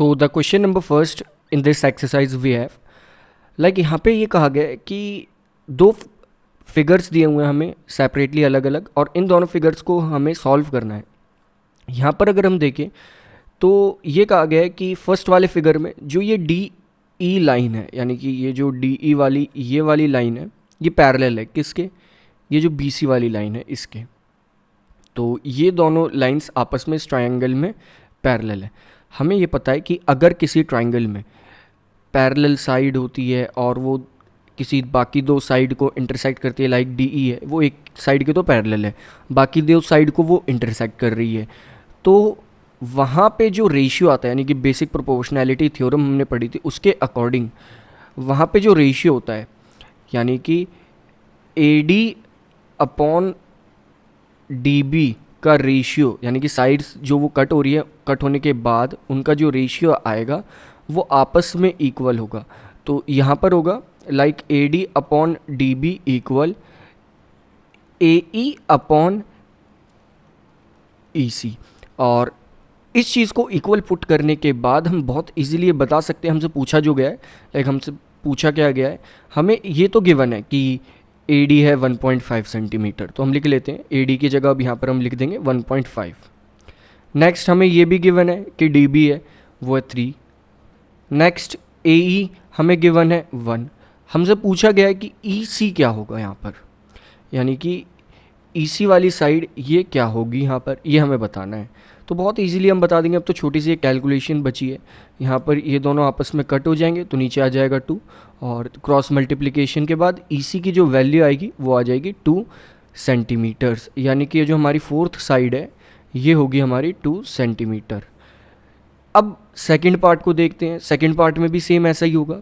So the question number first in this exercise we have like यहाँ पे ये कहा गया है कि दो फिगर्स दिए हुए हैं हमें सेपरेटली अलग अलग, और इन दोनों फिगर्स को हमें सॉल्व करना है। यहाँ पर अगर हम देखें तो ये कहा गया है कि फर्स्ट वाले फिगर में जो ये डी ई लाइन है, यानी कि ये जो डी ई वाली ये वाली लाइन है, ये पैरेलल है किसके, ये जो बी सी वाली लाइन है इसके। तो ये दोनों लाइंस आपस में इस ट्रायंगल में पैरेलल है। हमें ये पता है कि अगर किसी ट्रायंगल में पैरेलल साइड होती है और वो किसी बाकी दो साइड को इंटरसेक्ट करती है, लाइक डी ई है, वो एक साइड के तो पैरेलल है, बाकी दो साइड को वो इंटरसेक्ट कर रही है, तो वहाँ पे जो रेशियो आता है, यानी कि बेसिक प्रोपोर्शनैलिटी थ्योरम हमने पढ़ी थी उसके अकॉर्डिंग वहाँ पे जो रेशियो होता है, यानी कि A D upon D B का रेशियो, यानी कि साइड्स जो वो कट हो रही है, कट होने के बाद उनका जो रेशियो आएगा वो आपस में इक्वल होगा। तो यहाँ पर होगा like A D upon D B equal A E upon E C. और इस चीज़ को इक्वल पुट करने के बाद हम बहुत इजीली ये बता सकते हैं, हमसे पूछा जो गया है, लाइक हमसे पूछा क्या गया है, हमें ये तो गिवन है कि ए डी है 1.5 सेंटीमीटर, तो हम लिख लेते हैं ए डी की जगह अब यहाँ पर हम लिख देंगे 1.5। नेक्स्ट हमें ये भी गिवन है कि डी बी है वो है 3। नेक्स्ट ए ई हमें गिवन है 1। हमसे पूछा गया है कि ई सी क्या होगा यहाँ पर, यानी कि ई सी वाली साइड ये क्या होगी यहाँ पर, ये हमें बताना है। तो बहुत इजीली हम बता देंगे। अब तो छोटी सी एक कैलकुलेशन बची है, यहाँ पर ये दोनों आपस में कट हो जाएंगे तो नीचे आ जाएगा 2, और क्रॉस मल्टीप्लिकेशन के बाद ई सी की जो वैल्यू आएगी वो आ जाएगी 2 सेंटीमीटर्स, यानी कि ये जो हमारी फोर्थ साइड है ये होगी हमारी 2 सेंटीमीटर। अब सेकंड पार्ट को देखते हैं। सेकंड पार्ट में भी सेम ऐसा ही होगा,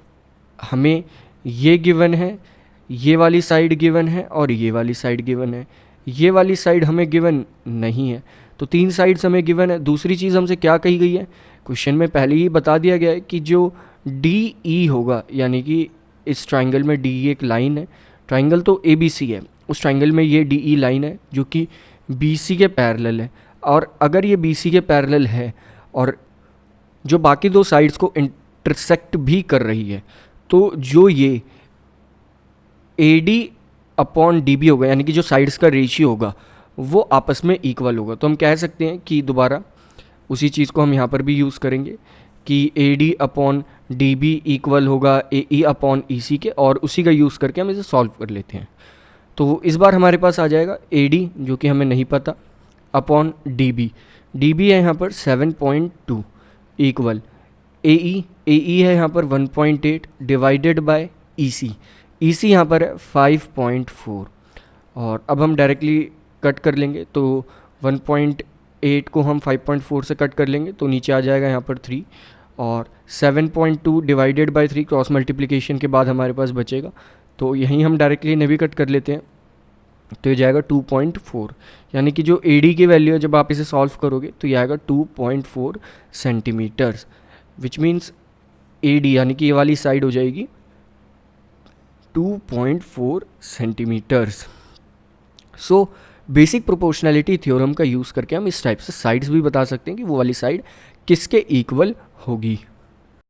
हमें ये गिवन है, ये वाली साइड गिवन है और ये वाली साइड गिवन है। ये वाली साइड हमें गिवन नहीं है, तो 3 साइड्स हमें गिवन है। दूसरी चीज़ हमसे क्या कही गई है, क्वेश्चन में पहले ही बता दिया गया है कि जो डी ई होगा, यानी कि इस ट्राइंगल में डी ई एक लाइन है, ट्राइंगल तो ए बी सी है, उस ट्राइंगल में ये डी ई लाइन है जो कि बी सी के पैरेलल है। और अगर ये बी सी के पैरेलल है और जो बाकी दो साइड्स को इंटरसेक्ट भी कर रही है, तो जो ये A D upon D B होगा, यानी कि जो साइड्स का रेशियो होगा वो आपस में इक्वल होगा। तो हम कह सकते हैं कि दोबारा उसी चीज़ को हम यहाँ पर भी यूज़ करेंगे कि A D upon D B equal होगा ए ई अपॉन ई सी के, और उसी का यूज़ करके हम इसे सॉल्व कर लेते हैं। तो इस बार हमारे पास आ जाएगा ए डी जो कि हमें नहीं पता, अपॉन डी बी है यहाँ पर 7.2 इक्वल ए ई है यहाँ पर 1.8 डिवाइडेड बाय ई सी यहाँ पर है 5.4। और अब हम डायरेक्टली कट कर लेंगे, तो 1.8 को हम 5.4 से कट कर लेंगे तो नीचे आ जाएगा यहाँ पर 3, और 7.2 डिवाइडेड बाय 3 क्रॉस मल्टीप्लिकेशन के बाद हमारे पास बचेगा, तो यहीं हम डायरेक्टली इन्हें भी कट कर लेते हैं, तो ये जाएगा 2.4। यानी कि जो ए डी की वैल्यू है जब आप इसे सॉल्व करोगे तो ये आएगा 2.4 centimetres, which means A D यानी कि ये वाली साइड हो जाएगी 2.4 centimetres. So basic proportionality theorem का यूज़ करके हम इस टाइप से साइड्स भी बता सकते हैं कि वो वाली साइड किसके इक्वल होगी।